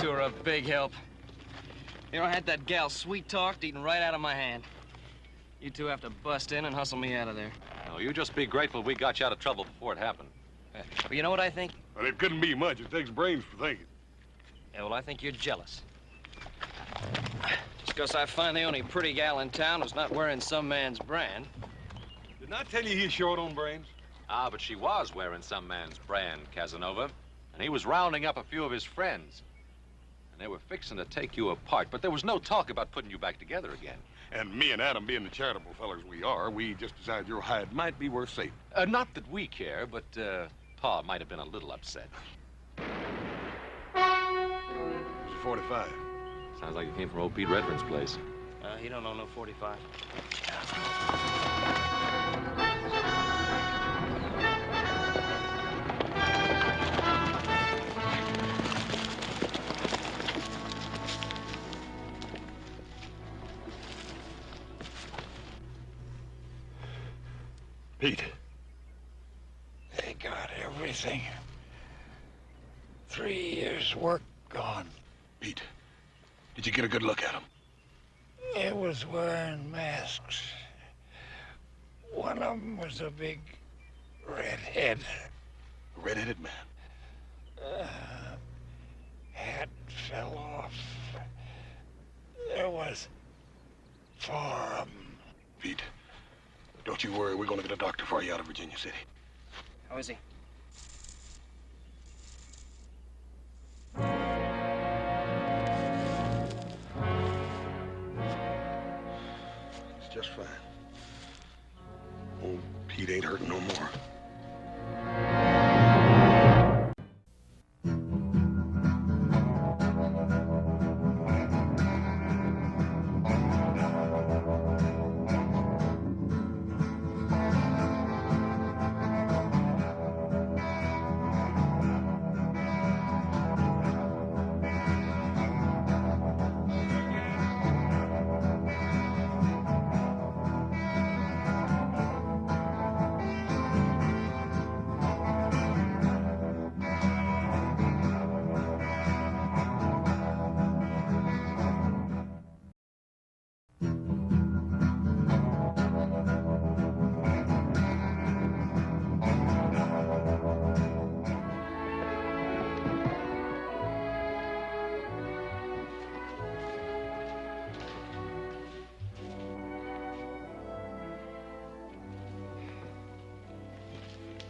two are a big help. You know, I had that gal sweet-talked, eating right out of my hand. You two have to bust in and hustle me out of there. No, you just be grateful we got you out of trouble before it happened. But you know what I think? Well, it couldn't be much. It takes brains for thinking. Yeah, well, I think you're jealous. Just because I find the only pretty gal in town who's not wearing some man's brand. Didn't I tell you he's short on brains? Ah, but she was wearing some man's brand, Casanova. And he was rounding up a few of his friends. And they were fixing to take you apart, but there was no talk about putting you back together again. And me and Adam, being the charitable fellers we are, we just decided your hide might be worth saving. Not that we care, but Pa might have been a little upset. It's 45. Sounds like it came from old Pete Redfern's place. He don't know no 45. Pete. They got everything. 3 years' work gone. Pete, did you get a good look at him? It was wearing masks. One of them was a big redhead. A red-headed man. Hat fell off. There was 4 of them. Pete, don't you worry. We're going to get a doctor for you out of Virginia City. How is he? It's just fine. Old Pete ain't hurting no more.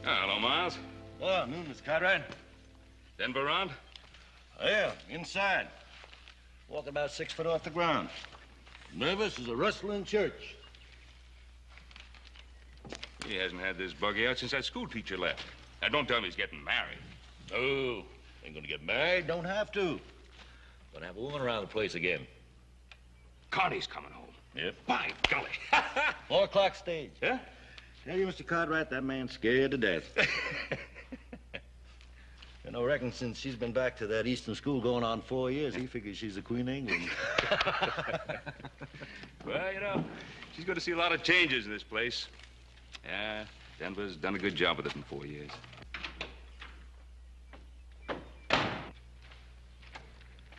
Hello, Miles. Oh, noon, Mr. Cartwright. Denver around? Oh, yeah, inside. Walking about 6 foot off the ground. Nervous as a rustling church. He hasn't had this buggy out since that school teacher left. Now, don't tell me he's getting married. No, ain't gonna get married, don't have to. Gonna have a woman around the place again. Carney's coming home. Yep. By golly. 4 o'clock stage. Huh? Tell you, Mr. Cartwright, that man's scared to death. And I reckon since she's been back to that Eastern school going on 4 years, he figures she's the Queen of England. Well, you know, she's going to see a lot of changes in this place. Yeah, Denver's done a good job with it in 4 years.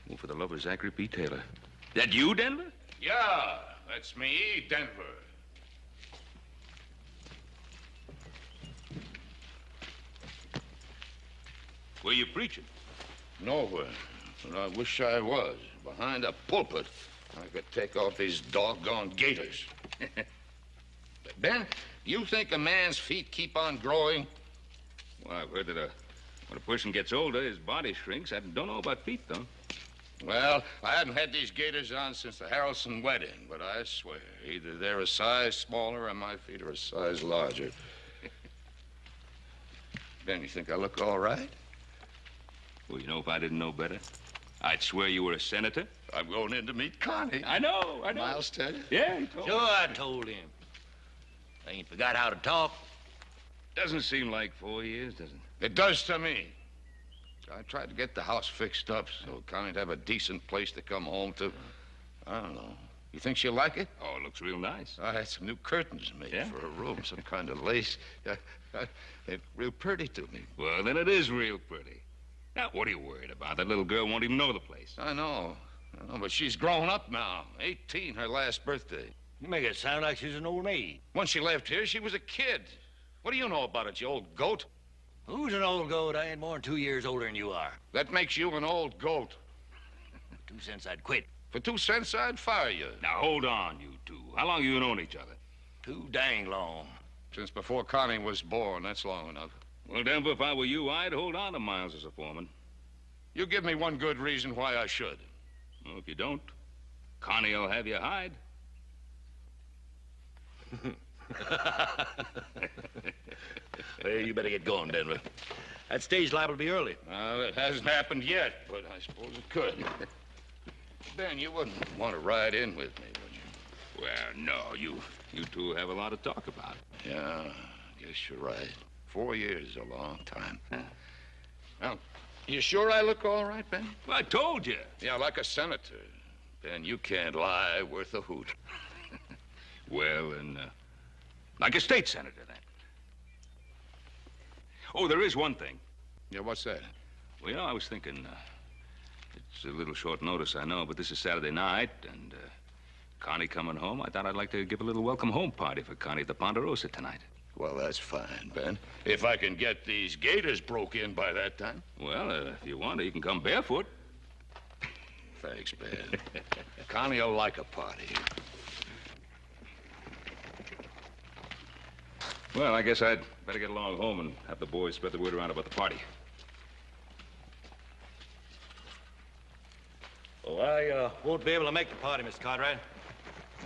Oh, for the love of Zachary P. Taylor. That you, Denver? Yeah, that's me, Denver. Where you preaching? Nowhere. But I wish I was. Behind a pulpit, I could take off these doggone gaiters. Ben, you think a man's feet keep on growing? Well, I've heard that when a person gets older, his body shrinks. I don't know about feet, though. Well, I haven't had these gaiters on since the Harrelson wedding, but I swear, either they're a size smaller or my feet are a size larger. Ben, you think I look all right? Well, you know, if I didn't know better, I'd swear you were a senator. I'm going in to meet Connie. I know. Miles tell you? Yeah, he told me. Sure, I told him. I ain't forgot how to talk. Doesn't seem like 4 years, does it? It does to me. I tried to get the house fixed up so Connie'd have a decent place to come home to. I don't know. You think she'll like it? Oh, it looks real nice. I had some new curtains made Yeah? for her room, some kind of lace. It's real pretty to me. Well, then it is real pretty. Now, what are you worried about? That little girl won't even know the place. I know, but she's grown up now. 18, her last birthday. You make it sound like she's an old maid. When she left here, she was a kid. What do you know about it, you old goat? Who's an old goat? I ain't more than 2 years older than you are. That makes you an old goat. 2 cents, I'd quit. For 2 cents, I'd fire you. Now, hold on, you two. How long have you known each other? Too dang long. Since before Connie was born, that's long enough. Well, Denver, if I were you, I'd hold on to Miles as a foreman. You give me one good reason why I should. Well, if you don't, Connie will have you hide. Well, you better get going, Denver. That stage liable to be early. It hasn't happened yet, but I suppose it could. Ben, you wouldn't want to ride in with me, would you? Well, no, you two have a lot to talk about. Yeah, I guess you're right. 4 years is a long time. Now, you sure I look all right, Ben? Well, I told you. Yeah, like a senator. Ben, you can't lie worth a hoot. Well, and like a state senator, then. Oh, there is one thing. Yeah, what's that? Well, you know, I was thinking, it's a little short notice, I know, but this is Saturday night, and Connie coming home. I thought I'd like to give a little welcome home party for Connie at the Ponderosa tonight. Well, that's fine, Ben. If I can get these gators broke in by that time. Well, if you want to, you can come barefoot. Thanks, Ben. Connie'll like a party. Well, I guess I'd better get along home and have the boys spread the word around about the party. Oh, I won't be able to make the party, Mr. Conrad.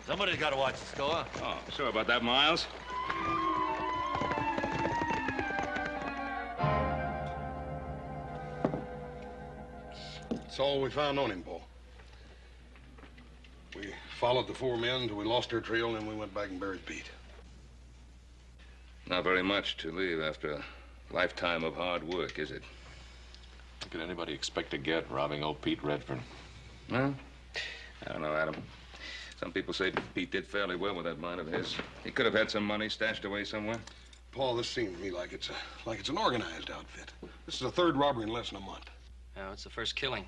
Somebody's got to watch the store. Oh, sorry about that, Miles. That's all we found on him, Paul. We followed the 4 men until we lost their trail, and then we went back and buried Pete. Not very much to leave after a lifetime of hard work, is it? What could anybody expect to get robbing old Pete Redfern? Well, I don't know, Adam. Some people say Pete did fairly well with that mine of his. He could have had some money stashed away somewhere. Paul, this seems to me like it's an organized outfit. This is the 3rd robbery in less than a month. No, it's the first killing.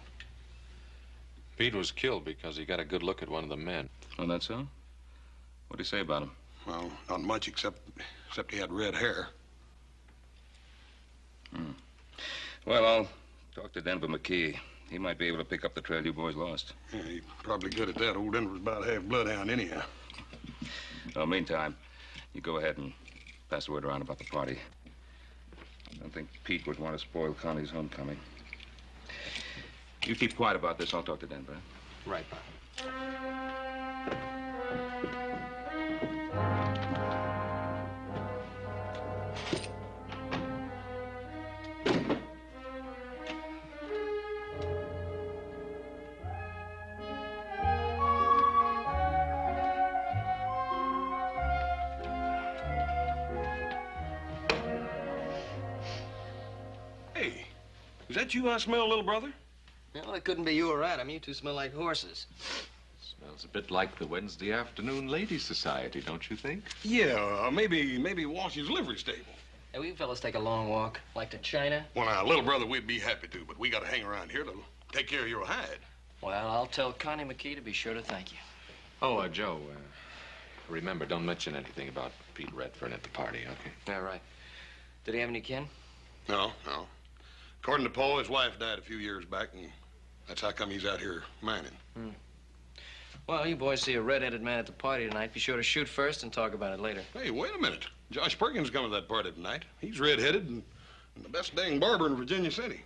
Pete was killed because he got a good look at one of the men. Oh, that's so? What'd he say about him? Well, not much except he had red hair. Well, I'll talk to Denver McKee. He might be able to pick up the trail you boys lost. Yeah, he's probably good at that. Old Denver's about half bloodhound anyhow. Well, meantime, you go ahead and pass the word around about the party. I don't think Pete would want to spoil Connie's homecoming. You keep quiet about this. I'll talk to Denver. Right, Bob. Hey, is that you I smell, little brother? Well, it couldn't be you or Adam. You two smell like horses. Smells a bit like the Wednesday afternoon ladies' society, don't you think? Yeah, maybe Washington's livery stable. Hey, will you fellas take a long walk, like to China? Well, now, little brother, we'd be happy to, but we got to hang around here to take care of your hide. Well, I'll tell Connie McKee to be sure to thank you. Oh, Joe, remember, don't mention anything about Pete Redfern at the party, okay? Yeah, right. Did he have any kin? No. According to Paul, his wife died a few years back, and that's how come he's out here mining. Well, you boys see a red-headed man at the party tonight. Be sure to shoot first and talk about it later. Hey, wait a minute. Josh Perkins coming to that party tonight. He's red-headed and the best dang barber in Virginia City.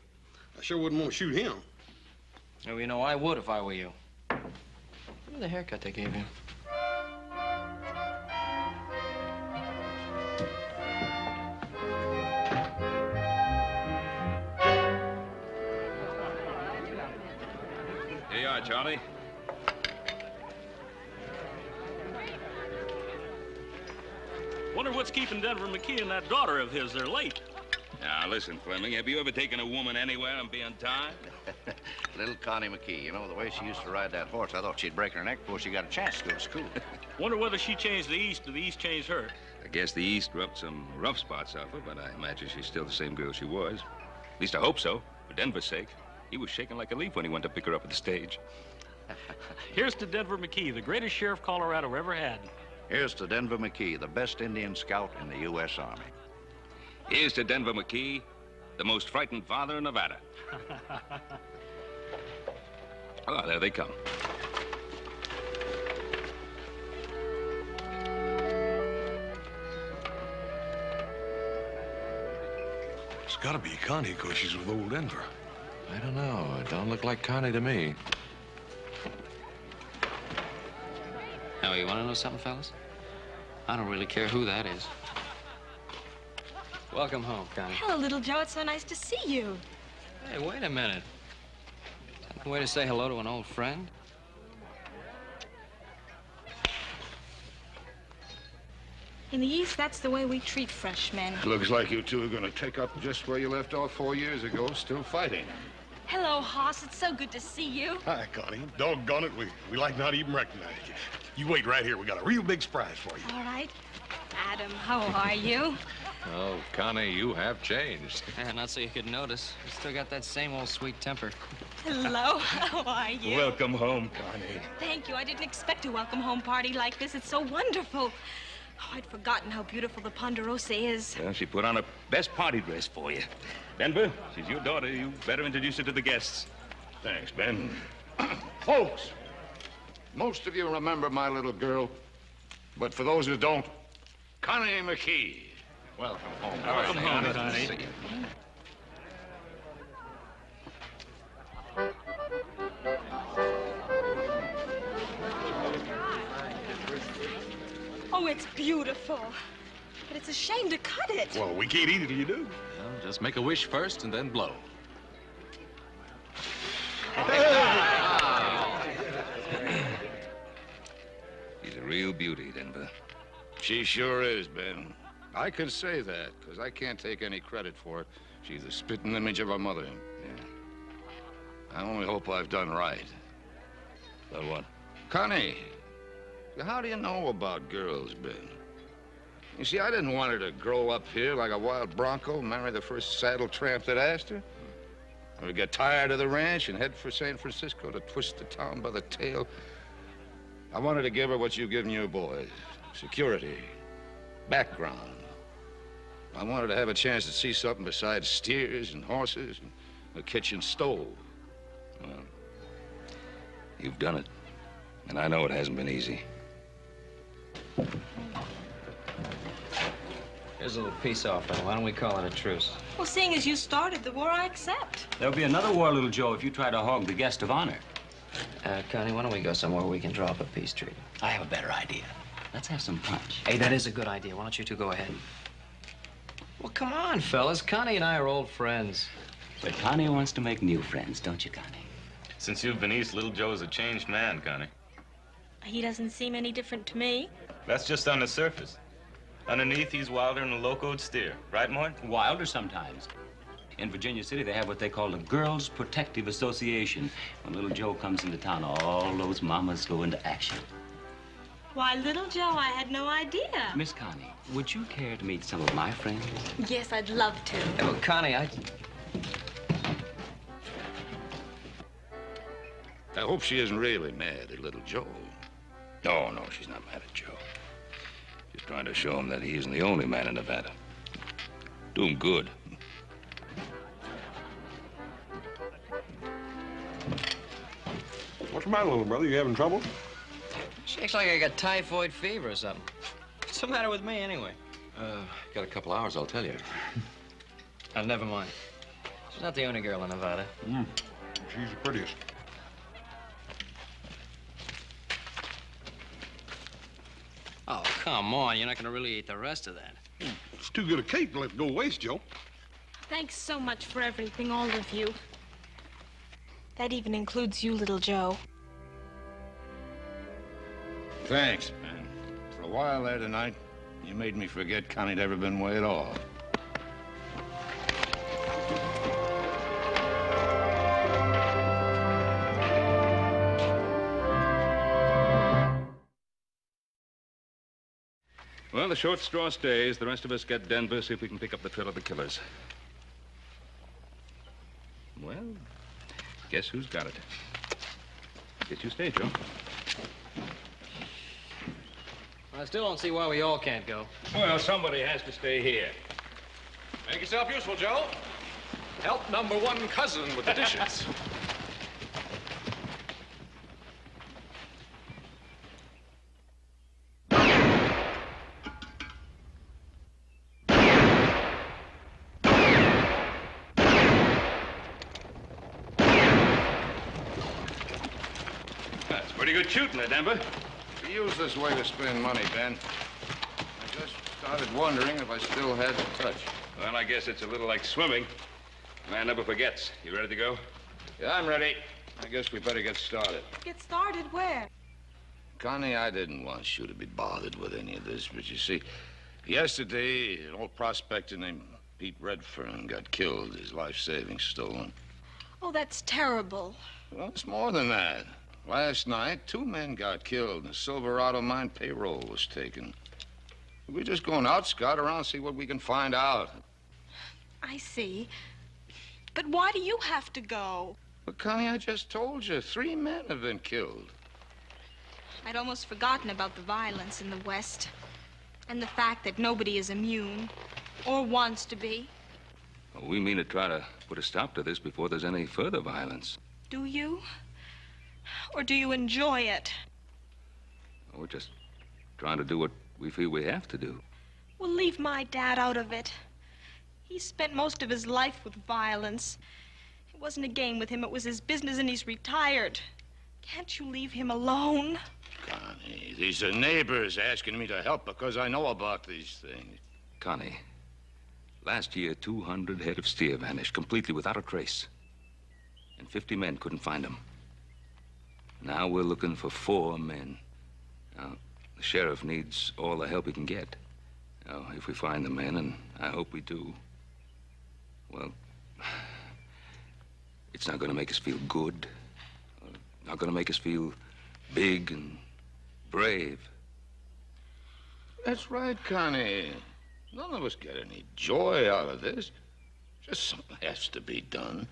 I sure wouldn't want to shoot him. Oh, you know, I would if I were you. Look at the haircut they gave you. Here you are, Charlie. Wonder what's keeping Denver McKee and that daughter of his. They're late. Now, listen, Fleming, have you ever taken a woman anywhere and be untied? Little Connie McKee, you know, the way she used to ride that horse, I thought she'd break her neck before she got a chance to go to school. Wonder whether she changed the East or the East changed her. I guess the East rubbed some rough spots off her, but I imagine she's still the same girl she was. At least I hope so. For Denver's sake, he was shaking like a leaf when he went to pick her up at the stage. Here's to Denver McKee, the greatest sheriff Colorado ever had. Here's to Denver McKee, the best Indian scout in the U.S. Army. Here's to Denver McKee, the most frightened father in Nevada. Oh, there they come. It's gotta be Connie, because she's with old Denver. I don't know. It don't look like Connie to me. Oh, you want to know something, fellas? I don't really care who that is. Welcome home, Connie. Hello, little Joe. It's so nice to see you. Hey, wait a minute. Is that the way to say hello to an old friend? In the East, that's the way we treat freshmen. Looks like you two are going to take up just where you left off 4 years ago, still fighting. Hello, Hoss. It's so good to see you. Hi, Connie. Doggone it, we like not even recognize you. You wait right here. We got a real big surprise for you. All right. Adam, how are you? Oh, Connie, you have changed. Yeah, not so you could notice. You still got that same old sweet temper. Hello, how are you? Welcome home, Connie. Thank you. I didn't expect a welcome home party like this. It's so wonderful. Oh, I'd forgotten how beautiful the Ponderosa is. Well, she put on her best party dress for you. Denver, she's your daughter. You better introduce her to the guests. Thanks, Ben. Folks, most of you remember my little girl, but for those who don't, Connie McKee. Welcome home. Welcome home, Connie. Oh, it's beautiful. But it's a shame to cut it. Well, we can't eat it till you do. Well, just make a wish first and then blow. She's a real beauty, Denver. She sure is, Ben. I can say that, because I can't take any credit for it. She's the spitting image of her mother. Yeah. I only hope I've done right. About what? Connie, how do you know about girls, Ben? You see, I didn't want her to grow up here like a wild bronco, marry the first saddle tramp that asked her. Or get tired of the ranch and head for San Francisco to twist the town by the tail. I wanted to give her what you've given your boys. Security, background. I wanted to have a chance to see something besides steers and horses and a kitchen stove. Well, you've done it. And I know it hasn't been easy. Here's a little peace offering. Why don't we call it a truce? Well, seeing as you started the war, I accept. There'll be another war, little Joe, if you try to hog the guest of honor. Connie, why don't we go somewhere we can draw up a peace treaty? I have a better idea. Let's have some punch. Hey, that is a good idea. Why don't you two go ahead? Well, come on, fellas. Connie and I are old friends. But Connie wants to make new friends, don't you, Connie? Since you've been east, little Joe's a changed man, Connie. He doesn't seem any different to me. That's just on the surface. Underneath, he's wilder than a locoed steer. Right, Mort? Wilder sometimes. In Virginia City, they have what they call the Girls Protective Association. When little Joe comes into town, all those mamas go into action. Why, little Joe, I had no idea. Miss Connie, would you care to meet some of my friends? Yes, I'd love to. Hey, well, Connie, I hope she isn't really mad at little Joe. No, no, she's not mad at Joe. She's trying to show him that he isn't the only man in Nevada. Do him good. What's the matter, little brother? You having trouble? She acts like I got typhoid fever or something. What's the matter with me, anyway? Got a couple hours, I'll tell you. Never mind. She's not the only girl in Nevada. She's the prettiest. Oh, come on. You're not going to really eat the rest of that. It's too good a cake to let go waste, Joe. Thanks so much for everything, all of you. That even includes you, little Joe. Thanks, man. For a while there tonight, you made me forget Connie'd ever been way at all. Well, the short straw stays. The rest of us get Denver, see if we can pick up the trail of the killers. Well, Guess who's got it? Guess you stay, Joe. I still don't see why we all can't go. Well, somebody has to stay here. Make yourself useful, Joe. Help number one cousin with the dishes. That's pretty good shooting there, Denver. We use this way to spend money, Ben. I just started wondering if I still had the touch. Well, I guess it's a little like swimming. Man never forgets. You ready to go? Yeah, I'm ready. I guess we better get started. Get started where? Connie, I didn't want you to be bothered with any of this, but you see, yesterday, an old prospector named Pete Redfern got killed, his life savings stolen. Oh, that's terrible. Well, it's more than that. Last night, 2 men got killed, and the Silverado mine payroll was taken. We're just going out, scout around, see what we can find out. I see. But why do you have to go? But, Connie, I just told you, 3 men have been killed. I'd almost forgotten about the violence in the West and the fact that nobody is immune or wants to be. Well, we mean to try to put a stop to this before there's any further violence. Do you? Or do you enjoy it? We're just trying to do what we feel we have to do. Well, leave my dad out of it. He spent most of his life with violence. It wasn't a game with him. It was his business, and he's retired. Can't you leave him alone? Connie, these are neighbors asking me to help because I know about these things. Connie, last year, 200 head of steer vanished completely without a trace. And 50 men couldn't find them. Now we're looking for 4 men. Now, the sheriff needs all the help he can get. Now, if we find the men, and I hope we do, well, it's not going to make us feel good. Not going to make us feel big and brave. That's right, Connie. None of us get any joy out of this. Just something has to be done.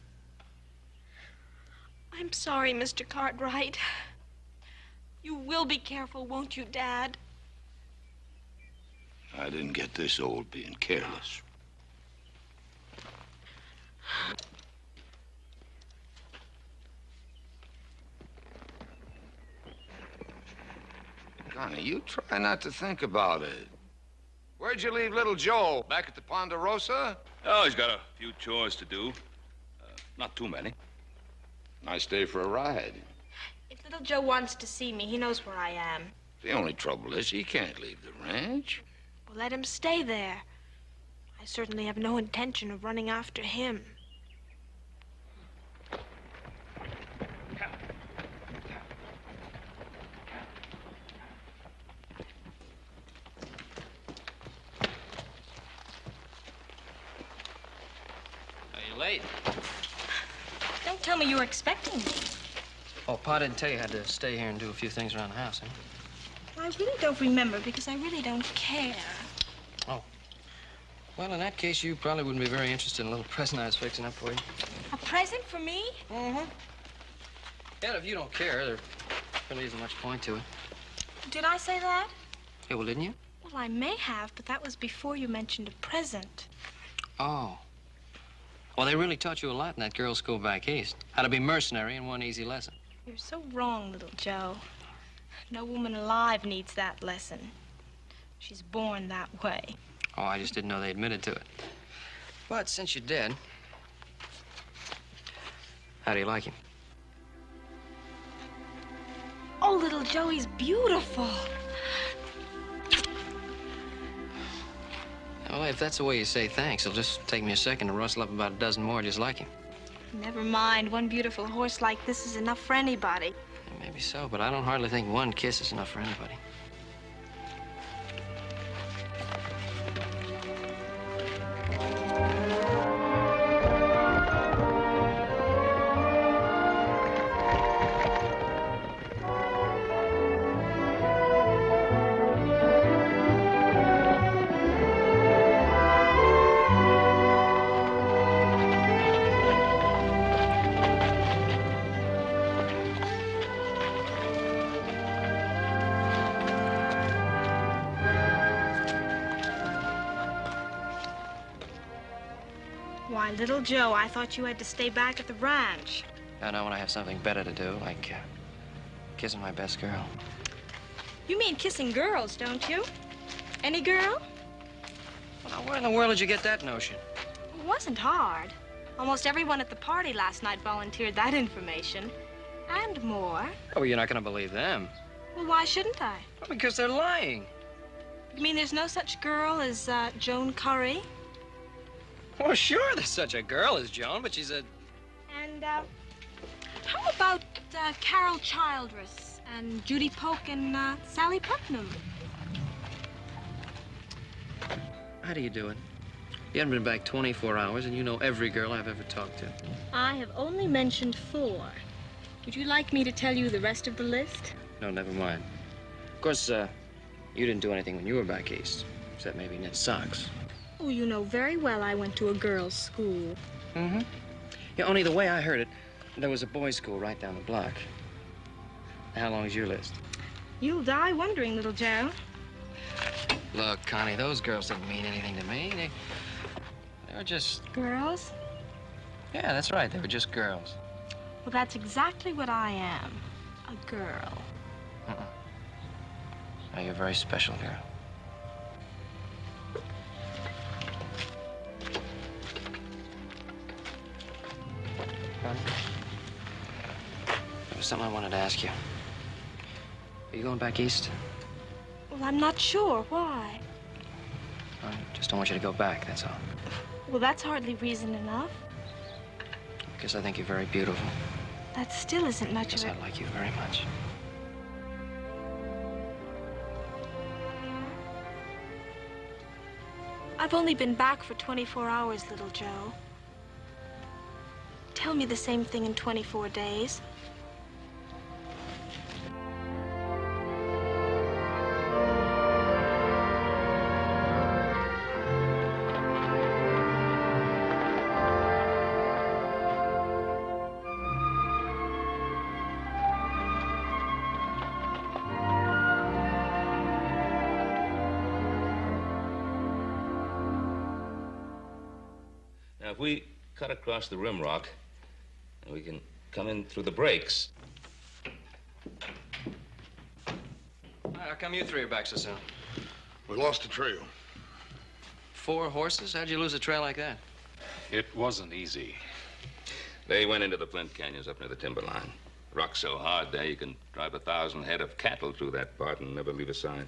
I'm sorry, Mr. Cartwright. You will be careful, won't you, Dad? I didn't get this old being careless. Connie, you try not to think about it. Where'd you leave little Joe? Back at the Ponderosa? Oh, he's got a few chores to do. Not too many. Nice day for a ride. If little Joe wants to see me, he knows where I am. The only trouble is he can't leave the ranch. Well, let him stay there. I certainly have no intention of running after him. Are you late? Don't tell me you were expecting me. Oh, Pa didn't tell you I had to stay here and do a few things around the house, huh? I really don't remember because I really don't care. Oh. Well, in that case, you probably wouldn't be very interested in a little present I was fixing up for you. A present for me? Mm-hmm. Yeah, if you don't care, there really isn't much point to it. Did I say that? Yeah, well, didn't you? Well, I may have, but that was before you mentioned a present. Oh. Well, they really taught you a lot in that girls' school back east. How to be mercenary in one easy lesson. You're so wrong, little Joe. No woman alive needs that lesson. She's born that way. Oh, I just didn't know they admitted to it. But since you're dead, how do you like him? Oh, little Joe, he's beautiful. Well, if that's the way you say thanks, it'll just take me a second to rustle up about a dozen more just like him. Never mind. One beautiful horse like this is enough for anybody. Maybe so, but I don't hardly think one kiss is enough for anybody. Why, little Joe, I thought you had to stay back at the ranch. I know when I have something better to do, like kissing my best girl. You mean kissing girls, don't you? Any girl? Well, now, where in the world did you get that notion? It wasn't hard. Almost everyone at the party last night volunteered that information. And more. Oh, you're not going to believe them. Well, why shouldn't I? Well, because they're lying. You mean there's no such girl as Joan Curry? Well, sure, there's such a girl as Joan, but she's a... And, how about Carol Childress and Judy Polk and Sally Putnam? How do you do it? You haven't been back 24 hours, and you know every girl I've ever talked to. I have only mentioned 4. Would you like me to tell you the rest of the list? No, never mind. Of course, you didn't do anything when you were back east, except maybe knit socks. Oh, you know very well I went to a girls' school. Mm-hmm. Yeah, only the way I heard it, there was a boys' school right down the block. How long is your list? You'll die wondering, little Joe. Look, Connie, those girls didn't mean anything to me. They were just... Girls? Yeah, that's right. They were just girls. Well, that's exactly what I am. A girl. Oh, you're a very special girl. There was something I wanted to ask you. Are you going back east? Well, I'm not sure. Why? I just don't want you to go back, that's all. Well, that's hardly reason enough. Because I think you're very beautiful. That still isn't much Because of it. I like you very much. I've only been back for 24 hours, little Joe. Tell me the same thing in 24 days. Now, if we cut across the rim rock, we can come in through the breaks. How come you 3 are back so soon? We lost the trail. 4 horses? How'd you lose a trail like that? It wasn't easy. They went into the Flint Canyons up near the timberline. Rock's so hard there, you can drive 1,000 head of cattle through that part and never leave a sign.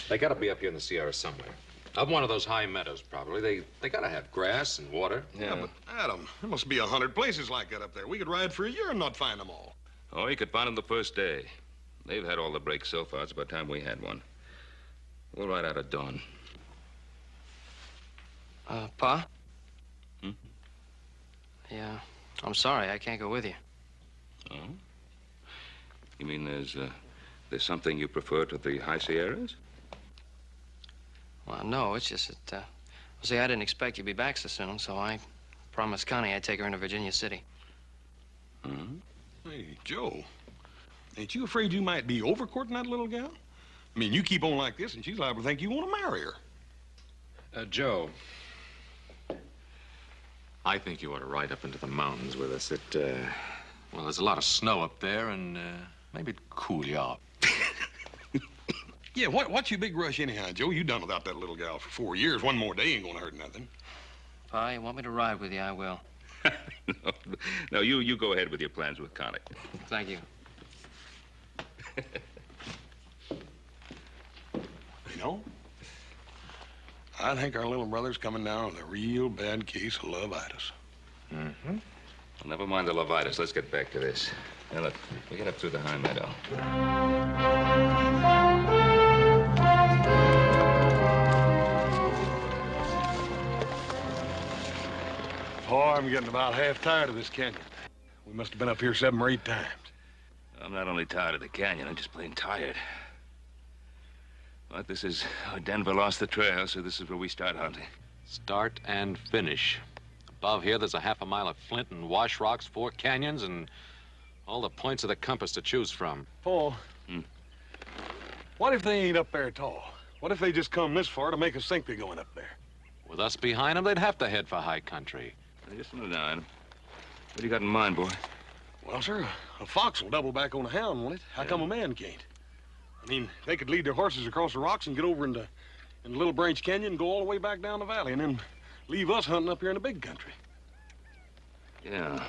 They gotta be up here in the Sierra somewhere. Up one of those high meadows, probably. They gotta have grass and water. Yeah, but Adam, there must be 100 places like that up there. We could ride for a year and not find them all. Oh, you could find them the first day. They've had all the breaks so far. It's about time we had one. We'll ride out at dawn. Pa? Yeah, I'm sorry. I can't go with you. Oh? You mean there's something you prefer to the high Sierras? Well, no, it's just that, well, see, I didn't expect you'd be back so soon, so I promised Connie I'd take her into Virginia City. Hey, Joe, ain't you afraid you might be overcourting that little gal? I mean, you keep on like this, and she's liable to think you want to marry her. Joe, I think you ought to ride up into the mountains with us. Well, there's a lot of snow up there, and maybe it'd cool you off. Yeah, what's your big rush anyhow, Joe? You done without that little gal for 4 years. One more day ain't gonna hurt nothing. Pa, you want me to ride with you, I will. No, you go ahead with your plans with Connie. Thank you. You know, I think our little brother's coming down with a real bad case of lovitis. Well, never mind the lovitis. Let's get back to this. Now, look, we get up through the high meadow. Oh, I'm getting about half tired of this canyon. We must have been up here 7 or 8 times. I'm not only tired of the canyon, I'm just plain tired. But this is... Denver lost the trail, so this is where we start hunting. Start and finish. Above here, there's a half a mile of flint and wash rocks, 4 canyons, and all the points of the compass to choose from. Paul, what if they ain't up there at all? What if they just come this far to make us think they're going up there? With us behind them, they'd have to head for high country. Now, just sit down. What do you got in mind, boy? Well, sir, a fox will double back on a hound, won't it? How come a man can't? I mean, they could lead their horses across the rocks and get over into Little Branch Canyon and go all the way back down the valley and then leave us hunting up here in the big country. Yeah.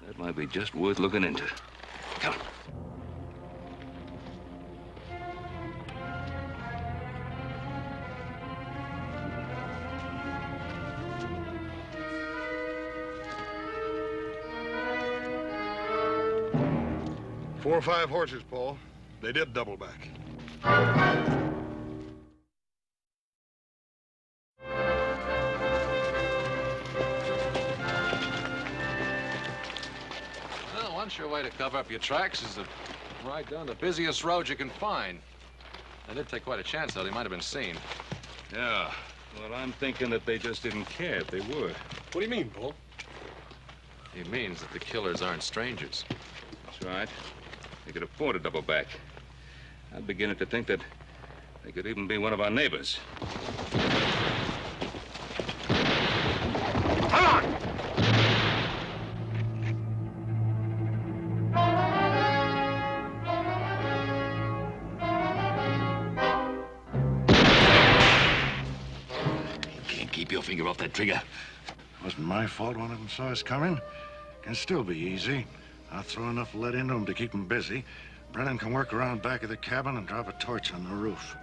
That might be just worth looking into. Come on. Four or five horses, Paul. They did double back. Well, one sure way to cover up your tracks is to ride down the busiest road you can find. They did take quite a chance, though. They might have been seen. Yeah. Well, I'm thinking that they just didn't care if they were. What do you mean, Paul? He means that the killers aren't strangers. That's right. They could afford a double back. I'm beginning to think that they could even be one of our neighbors. Come on! You can't keep your finger off that trigger. It wasn't my fault one of them saw us coming. Can still be easy. I'll throw enough lead into them to keep them busy. Brennan can work around back of the cabin and drop a torch on the roof.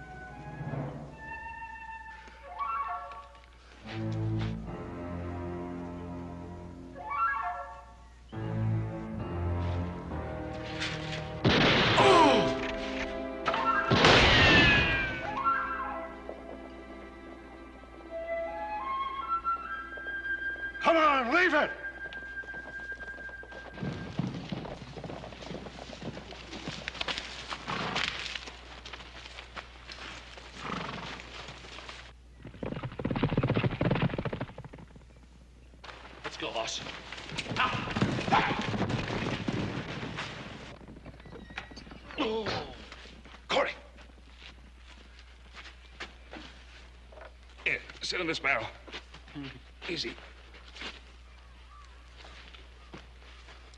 Come on, leave it! Let's go, boss. Oh. Corey! Here, sit in this barrel. Easy.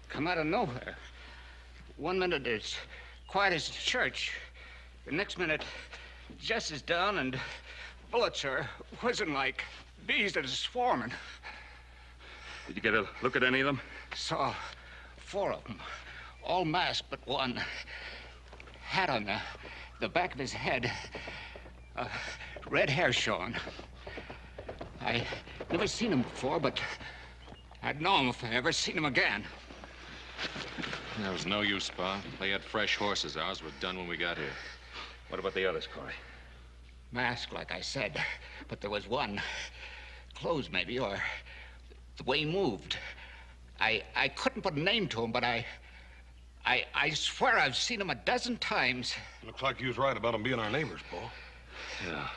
Come out of nowhere. 1 minute it's quiet as a church. The next minute, Jess is down and bullets are whizzing like bees that are swarming. Did you get a look at any of them? Saw 4 of them, all masked but one. Hat on the back of his head. Red hair showing. I never seen him before, but I'd know him if I ever seen him again. There was no use, Pa. They had fresh horses. Ours were done when we got here. What about the others, Corey? Masked, like I said, but there was one. Clothes, maybe, or the way he moved. I couldn't put a name to him, but I swear I've seen him a dozen times. Looks like you was right about them being our neighbors, Paul. Yeah.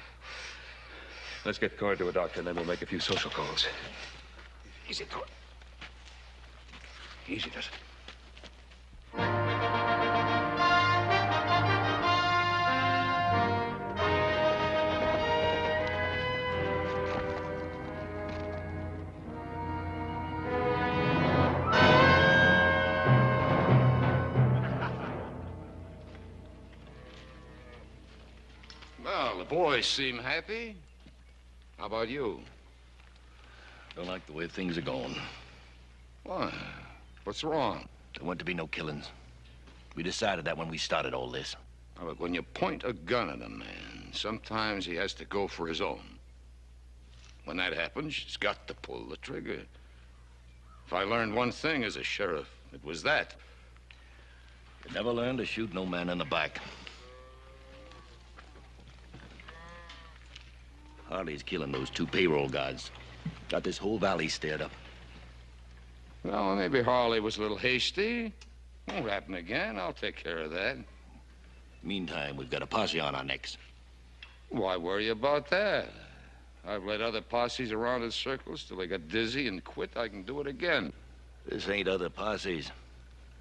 Let's get Corey to a doctor, and then we'll make a few social calls. Easy, Corey. Easy does it. Well, the boys seem happy. How about you? Don't like the way things are going. Why? What's wrong? There weren't to be no killings. We decided that when we started all this. Now, look, when you point a gun at a man, sometimes he has to go for his own. When that happens, he's got to pull the trigger. If I learned one thing as a sheriff, it was that. You never learned to shoot no man in the back. Harley's killing those 2 payroll guards. Got this whole valley stirred up. Well, maybe Harley was a little hasty. Won't happen again. I'll take care of that. Meantime, we've got a posse on our necks. Why worry about that? I've led other posses around in circles till they got dizzy and quit. I can do it again. This ain't other posses.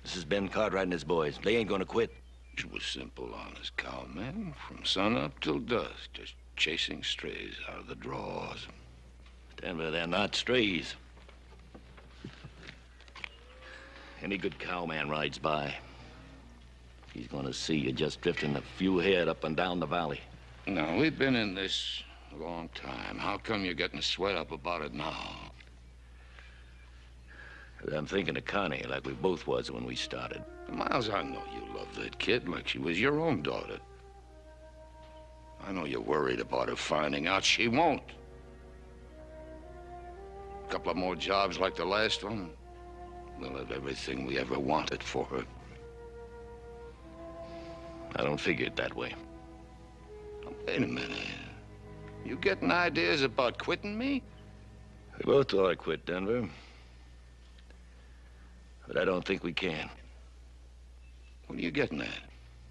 This is Ben Cartwright and his boys. They ain't gonna quit. It was simple, honest cowman. From sunup till dusk, just chasing strays out of the draws. Denver, they're not strays. Any good cowman rides by, he's gonna see you just drifting a few head up and down the valley. Now, we've been in this a long time. How come you're getting sweat up about it now? I'm thinking of Connie like we both was when we started. Miles, I know you love that kid like she was your own daughter. I know you're worried about her finding out. She won't. A couple of more jobs like the last one, we'll have everything we ever wanted for her. I don't figure it that way. Now, wait a minute. You getting ideas about quitting me? We both ought to quit, Denver. But I don't think we can. What are you getting at?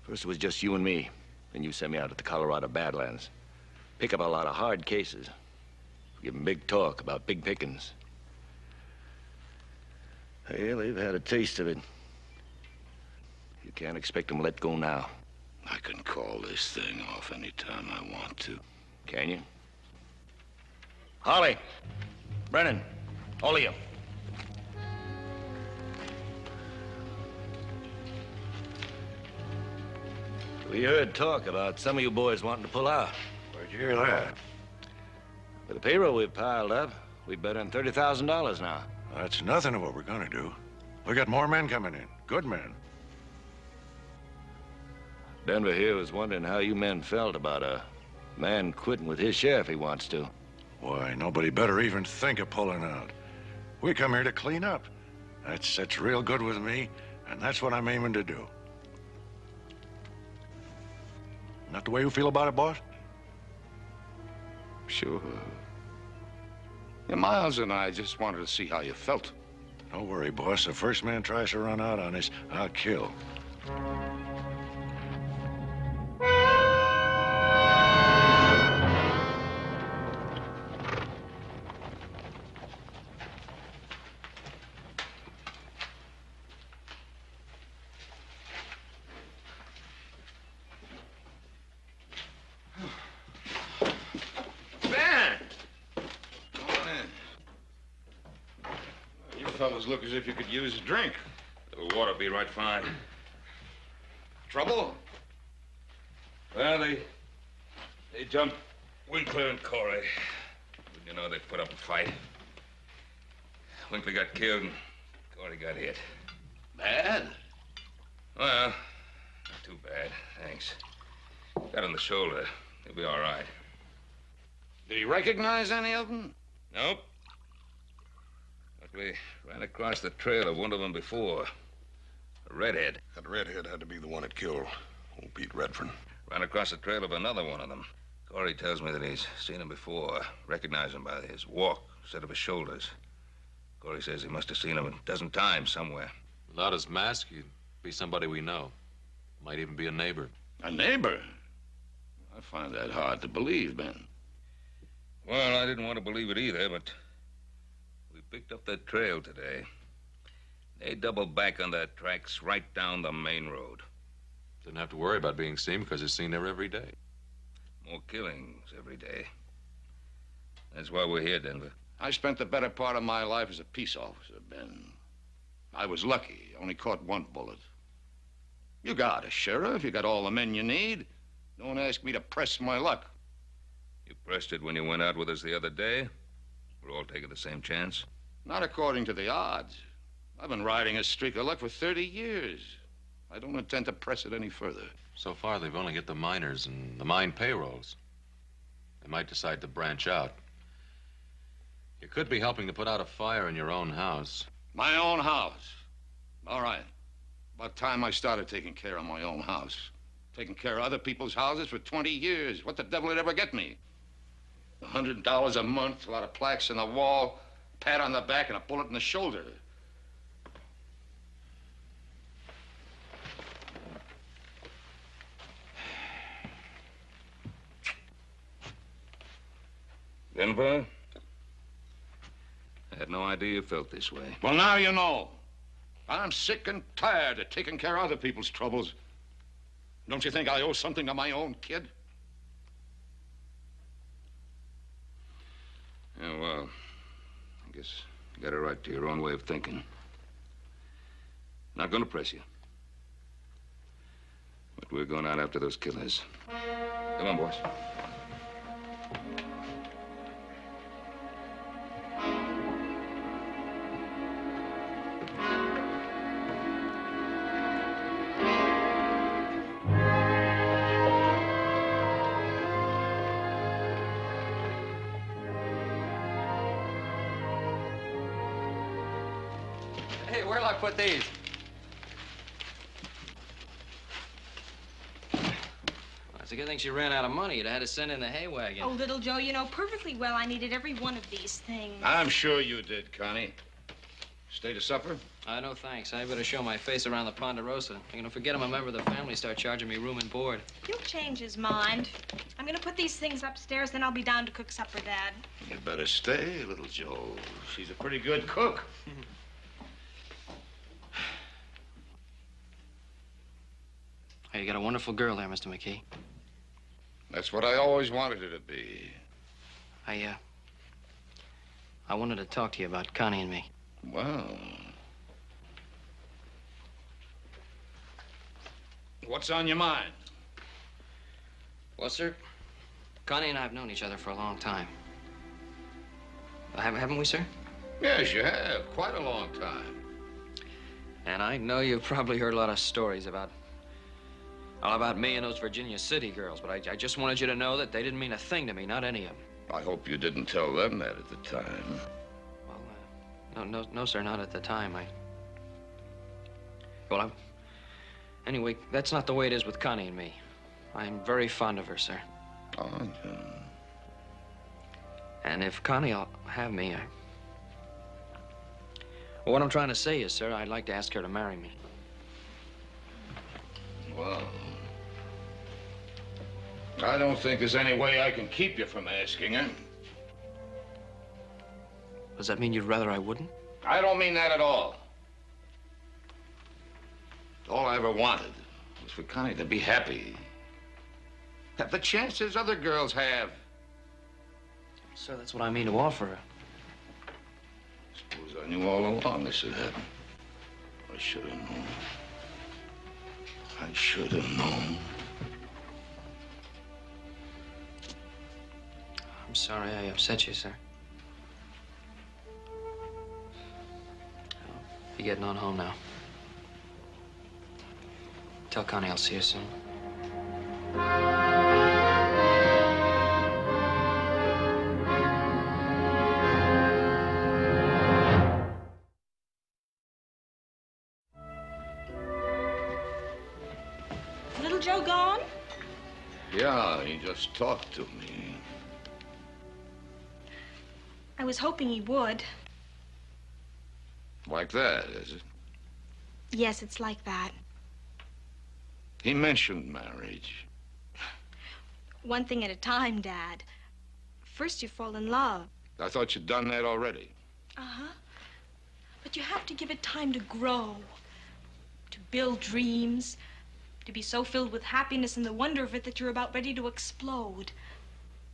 First it was just you and me. Then you sent me out to the Colorado Badlands. Pick up a lot of hard cases. Give 'em big talk about big pickings. Well, they've had a taste of it. You can't expect them to let go now. I can call this thing off any time I want to. Can you? Holly, Brennan, all of you. We heard talk about some of you boys wanting to pull out. Where'd you hear that? With the payroll we've piled up, we've bet on $30,000 now. That's nothing of what we're gonna do. We got more men coming in. Good men. Denver here was wondering how you men felt about a man quitting with his share if he wants to. Why, nobody better even think of pulling out. We come here to clean up. That sits real good with me, and that's what I'm aiming to do. Not the way you feel about it, boss? Sure. Yeah, Miles and I just wanted to see how you felt. Don't worry, boss. The first man tries to run out on us, I'll kill. Fellas look as if you could use a drink. A little water be right fine. Trouble? Well, they jumped Winkler and Corey. You know, they put up a fight. Winkler got killed and Corey got hit. Bad? Well, not too bad, thanks. Got on the shoulder. He'll be all right. Did he recognize any of them? Nope. But we ran across the trail of one of them before. A redhead. That redhead had to be the one that killed old Pete Redfern. Ran across the trail of another one of them. Corey tells me that he's seen him before. Recognized him by his walk, set of his shoulders. Corey says he must have seen him a dozen times somewhere. Without his mask, he'd be somebody we know. Might even be a neighbor. A neighbor? I find that hard to believe, Ben. Well, I didn't want to believe it either, but we picked up that trail today. They doubled back on their tracks right down the main road. Didn't have to worry about being seen because he's seen there every day. More killings every day. That's why we're here, Denver. I spent the better part of my life as a peace officer, Ben. I was lucky. Only caught one bullet. You got a sheriff. You got all the men you need. Don't ask me to press my luck. You pressed it when you went out with us the other day. We're all taking the same chance. Not according to the odds. I've been riding a streak of luck for 30 years. I don't intend to press it any further. So far, they've only hit the miners and the mine payrolls. They might decide to branch out. You could be helping to put out a fire in your own house. My own house? All right. About time I started taking care of my own house. Taking care of other people's houses for 20 years. What the devil would ever get me? $100 a month, a lot of plaques on the wall, a pat on the back, and a bullet in the shoulder. Denver? I had no idea you felt this way. Well, now you know. I'm sick and tired of taking care of other people's troubles. Don't you think I owe something to my own kid? Yeah, well, I guess you got a right to your own way of thinking. Not gonna press you. But we're going out after those killers. Come on, boys. Hey, where'll I put these? It's a good thing she ran out of money. You'd have had to send in the hay wagon. Oh, little Joe, you know perfectly well I needed every one of these things. I'm sure you did, Connie. Stay to supper? No, thanks. I better show my face around the Ponderosa. I'm gonna forget I'm a member of the family, start charging me room and board. He'll change his mind. I'm gonna put these things upstairs, then I'll be down to cook supper, Dad. You better stay, little Joe. She's a pretty good cook. Hey, you got a wonderful girl there, Mr. McKee. That's what I always wanted her to be. I wanted to talk to you about Connie and me. Well. What's on your mind? Well, sir, Connie and I have known each other for a long time. Haven't we, sir? Yes, you have. Quite a long time. And I know you've probably heard a lot of stories about me and those Virginia City girls, but I just wanted you to know that they didn't mean a thing to me, not any of them. I hope you didn't tell them that at the time. Well, no, sir, not at the time. Anyway, that's not the way it is with Connie and me. I'm very fond of her, sir. Oh, yeah. And if Connie'll have me, well, what I'm trying to say is, sir, I'd like to ask her to marry me. Well, I don't think there's any way I can keep you from asking her. Does that mean you'd rather I wouldn't? I don't mean that at all. All I ever wanted was for Connie to be happy. Have the chances other girls have. Sir, that's what I mean to offer her. Suppose I knew all along this would happen. I should have known. I should have known. I'm sorry I upset you, sir. I'll be getting on home now. Tell Connie I'll see her soon. Little Joe gone? Yeah, he just talked to me. I was hoping he would. Like that, is it? Yes, it's like that. He mentioned marriage. One thing at a time, Dad. First you fall in love. I thought you'd done that already. Uh-huh. But you have to give it time to grow, to build dreams, to be so filled with happiness and the wonder of it that you're about ready to explode.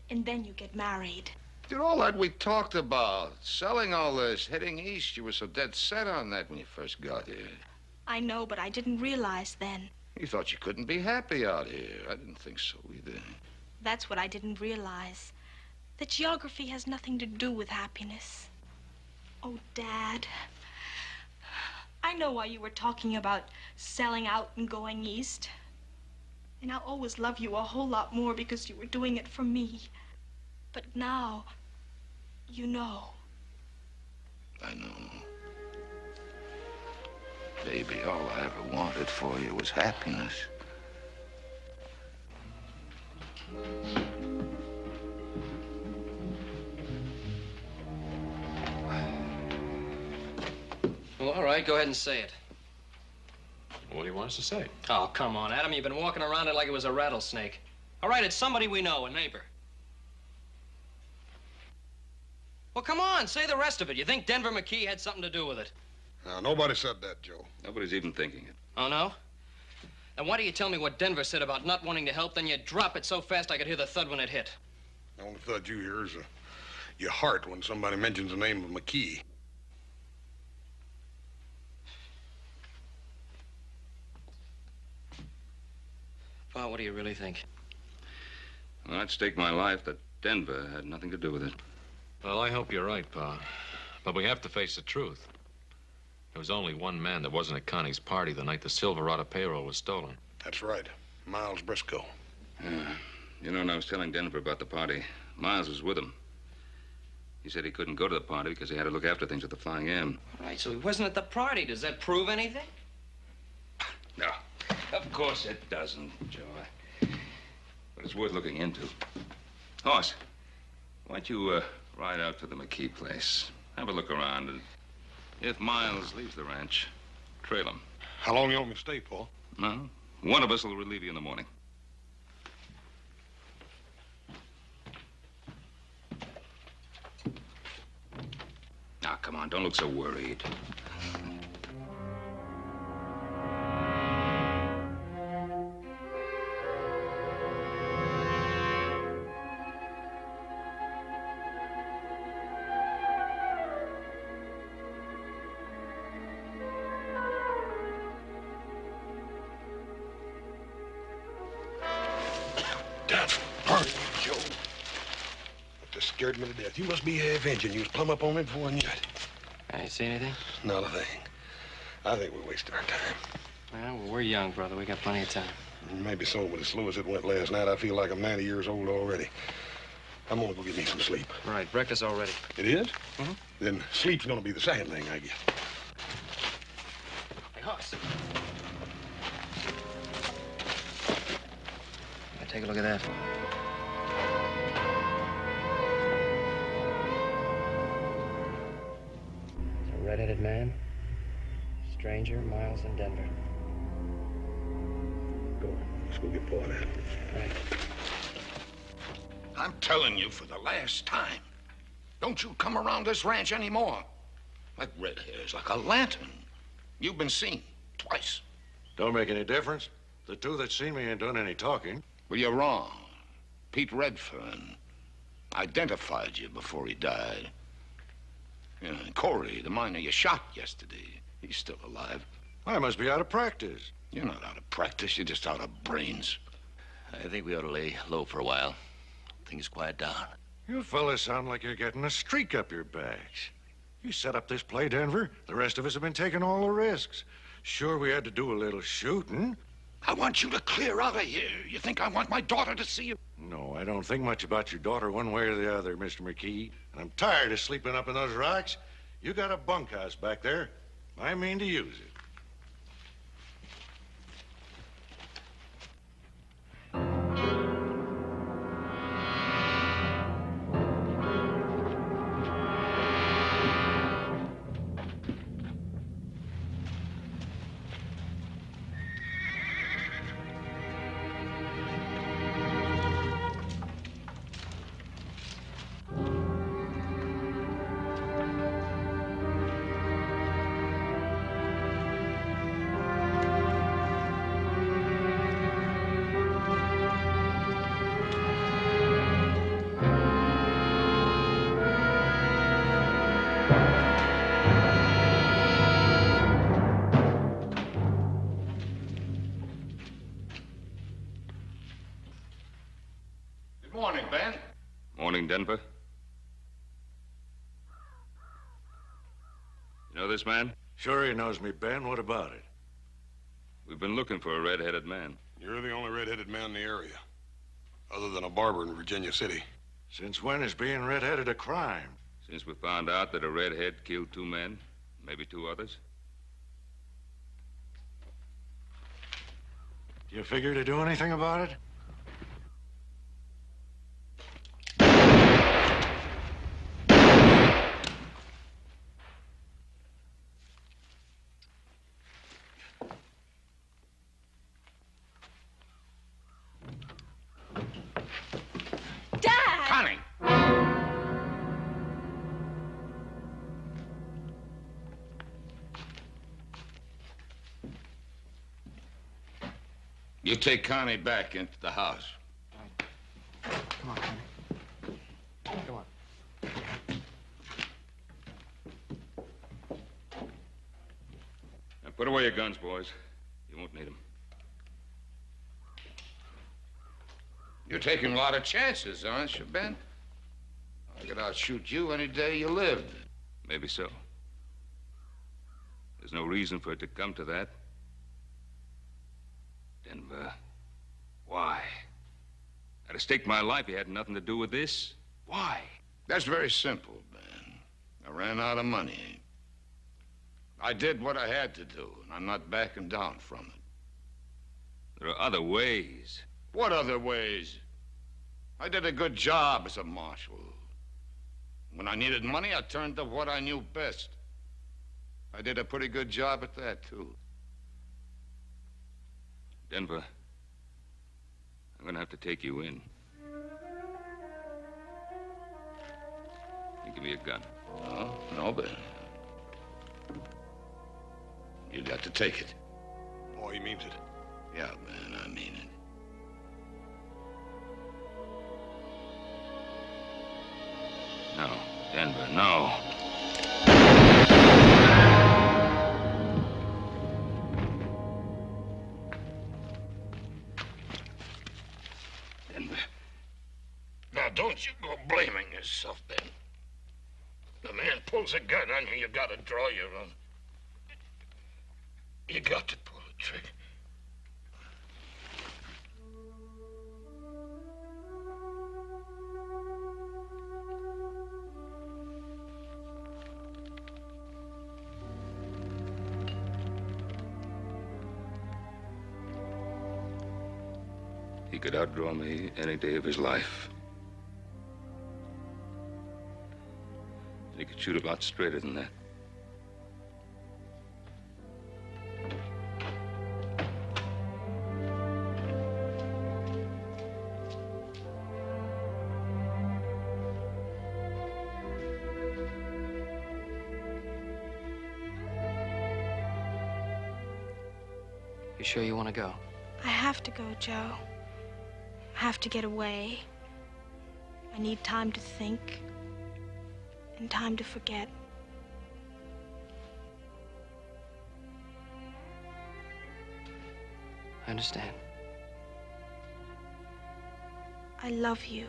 And then you get married. Did all that we talked about, selling all this, heading east, you were so dead set on that when you first got here. I know, but I didn't realize then. You thought you couldn't be happy out here. I didn't think so either. That's what I didn't realize. That geography has nothing to do with happiness. Oh, Dad. I know why you were talking about selling out and going east. And I'll always love you a whole lot more because you were doing it for me. But now, you know. I know. Baby, all I ever wanted for you was happiness. Well, all right, go ahead and say it. What do you want us to say? Oh, come on, Adam. You've been walking around it like it was a rattlesnake. All right, it's somebody we know, a neighbor. Well, come on, say the rest of it. You think Denver McKee had something to do with it? Now, nobody said that, Joe. Nobody's even thinking it. Oh, no? Then why do you tell me what Denver said about not wanting to help, then you drop it so fast I could hear the thud when it hit? The only thud you hear is your heart when somebody mentions the name of McKee. Pa, what do you really think? Well, I'd stake my life that Denver had nothing to do with it. Well, I hope you're right, Pa. But we have to face the truth. There was only one man that wasn't at Connie's party the night the Silverado payroll was stolen. That's right. Miles Briscoe. You know, when I was telling Denver about the party, Miles was with him. He said he couldn't go to the party because he had to look after things at the Flying M. All right, so he wasn't at the party. Does that prove anything? No, of course it doesn't, Joe. But it's worth looking into. Hoss, why don't you ride out to the McKee place? Have a look around, and if Miles leaves the ranch, trail him. How long you want me to stay, Paul? No, one of us will relieve you in the morning. Now, come on, don't look so worried. Scared me to death. You must be avenging. You was plumb up on me before I knew it. I see anything? Not a thing. I think we're wasting our time. Well, we're young, brother. We got plenty of time. Maybe so, but as slow as it went last night, I feel like I'm 90 years old already. I'm gonna go get me some sleep. All right, breakfast all ready. It is? Mm-hmm. Then sleep's gonna be the second thing I get. Hey, Hoss. Take a look at that. Red-headed man, stranger, Miles in Denver. Go on, let's go get Paul out. Right. I'm telling you for the last time, don't you come around this ranch anymore. Like red hairs, like a lantern. You've been seen twice. Don't make any difference. The two that seen me ain't done any talking. Well, you're wrong. Pete Redfern identified you before he died. Yeah, and Corey, the miner you shot yesterday, he's still alive. I must be out of practice. You're not out of practice. You're just out of brains. I think we ought to lay low for a while. Things quiet down. You fellas sound like you're getting a streak up your backs. You set up this play, Denver. The rest of us have been taking all the risks. Sure, we had to do a little shooting. I want you to clear out of here. You think I want my daughter to see you? No, I don't think much about your daughter one way or the other, Mr. McKee. And I'm tired of sleeping up in those rocks. You got a bunkhouse back there. I mean to use it. Morning, Ben. Morning, Denver. You know this man? Sure he knows me, Ben. What about it? We've been looking for a red-headed man. You're the only red-headed man in the area, other than a barber in Virginia City. Since when is being red-headed a crime? Since we found out that a redhead killed 2 men, maybe 2 others. Do you figure to do anything about it? You take Connie back into the house. Come on, Connie. Come on. away your guns, boys. You won't need them. You're taking a lot of chances, aren't you, Ben? I could outshoot you any day you lived. Maybe so. There's no reason for it to come to that. Denver, why? I'd have staked my life. You had nothing to do with this. Why? That's very simple, Ben. I ran out of money. I did what I had to do, and I'm not backing down from it. There are other ways. What other ways? I did a good job as a marshal. When I needed money, I turned to what I knew best. I did a pretty good job at that, too. Denver, I'm gonna have to take you in. You give me a gun. No, Ben. You got to take it. Oh, he means it. Yeah, man, I mean it. No, Denver, no. Denver. Now, don't you go blaming yourself, Ben. The man pulls a gun on you, you gotta draw your own. You got to pull the trigger. He could outdraw me any day of his life. And he could shoot a lot straighter than that. You sure you want to go? I have to go, Joe. I have to get away. I need time to think and time to forget. I understand. I love you.